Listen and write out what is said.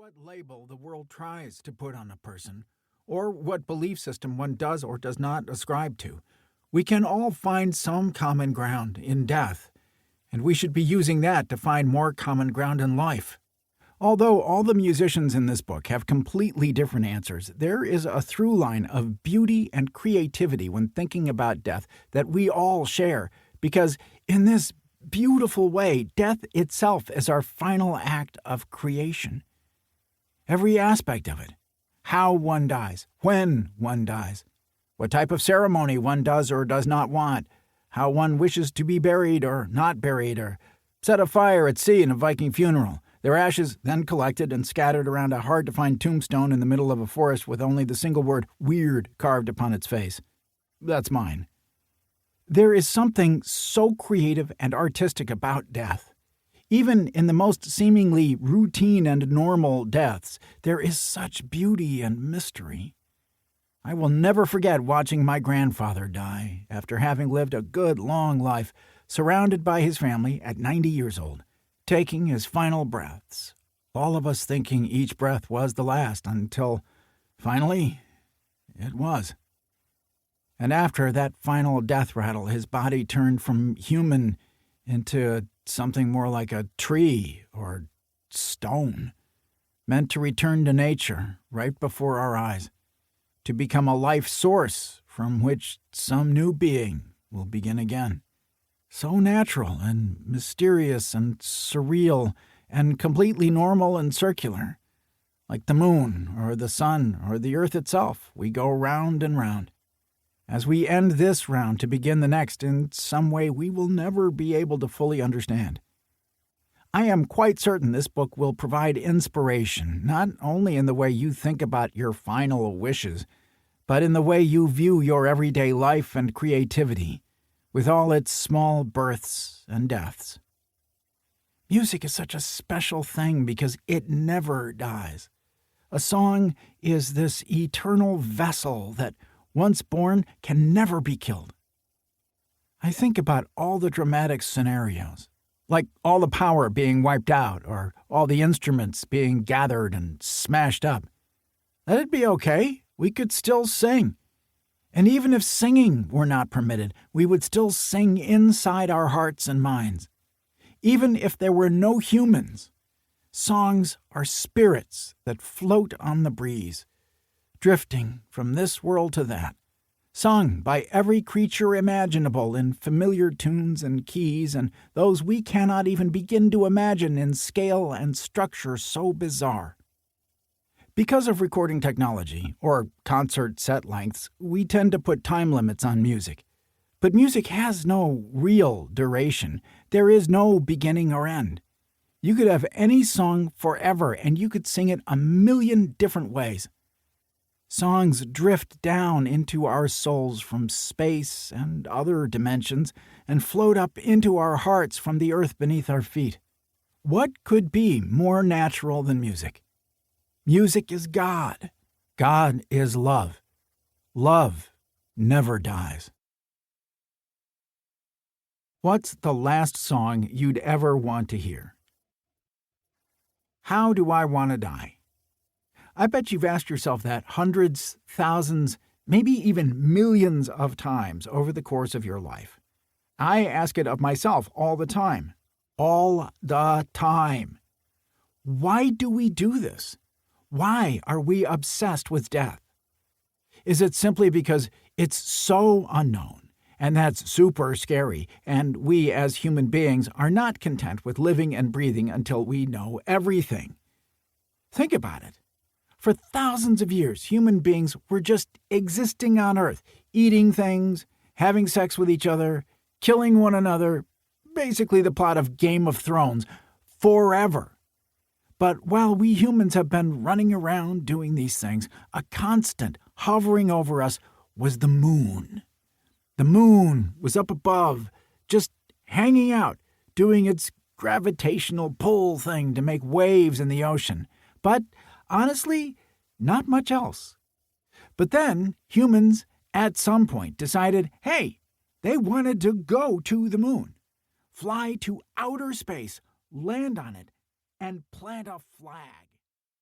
what label the world tries to put on a person, or what belief system one does or does not ascribe to, we can all find some common ground in death, and we should be using that to find more common ground in life. Although all the musicians in this book have completely different answers, there is a through line of beauty and creativity when thinking about death that we all share, because in this beautiful way, death itself is our final act of creation. Every aspect of it, how one dies, when one dies, what type of ceremony one does or does not want, how one wishes to be buried or not buried, or set afire at sea in a Viking funeral, their ashes then collected and scattered around a hard-to-find tombstone in the middle of a forest with only the single word "weird" carved upon its face. That's mine. There is something so creative and artistic about death. Even in the most seemingly routine and normal deaths, there is such beauty and mystery. I will never forget watching my grandfather die after having lived a good long life, surrounded by his family at 90 years old, taking his final breaths, all of us thinking each breath was the last until, finally, it was. And after that final death rattle, his body turned from human into something more like a tree or stone, meant to return to nature right before our eyes, to become a life source from which some new being will begin again. So natural and mysterious and surreal and completely normal and circular. Like the moon or the sun or the earth itself, we go round and round. As we end this round to begin the next in some way we will never be able to fully understand. I am quite certain this book will provide inspiration, not only in the way you think about your final wishes, but in the way you view your everyday life and creativity, with all its small births and deaths. Music is such a special thing because it never dies. A song is this eternal vessel that, once born, can never be killed. I think about all the dramatic scenarios, like all the power being wiped out or all the instruments being gathered and smashed up. Let it be okay. We could still sing. And even if singing were not permitted, we would still sing inside our hearts and minds. Even if there were no humans, songs are spirits that float on the breeze, drifting from this world to that, sung by every creature imaginable in familiar tunes and keys, and those we cannot even begin to imagine in scale and structure so bizarre. Because of recording technology, or concert set lengths, we tend to put time limits on music. But music has no real duration. There is no beginning or end. You could have any song forever, and you could sing it a million different ways. Songs drift down into our souls from space and other dimensions and float up into our hearts from the earth beneath our feet. What could be more natural than music? Music is God. God is love. Love never dies. What's the last song you'd ever want to hear? How do I want to die? I bet you've asked yourself that hundreds, thousands, maybe even millions of times over the course of your life. I ask it of myself all the time. All the time. Why do we do this? Why are we obsessed with death? Is it simply because it's so unknown, and that's super scary, and we as human beings are not content with living and breathing until we know everything? Think about it. For thousands of years, human beings were just existing on Earth, eating things, having sex with each other, killing one another, basically the plot of Game of Thrones, forever. But while we humans have been running around doing these things, a constant hovering over us was the moon. The moon was up above, just hanging out, doing its gravitational pull thing to make waves in the ocean. But honestly, not much else. But then humans, at some point, decided, hey, they wanted to go to the moon, fly to outer space, land on it, and plant a flag.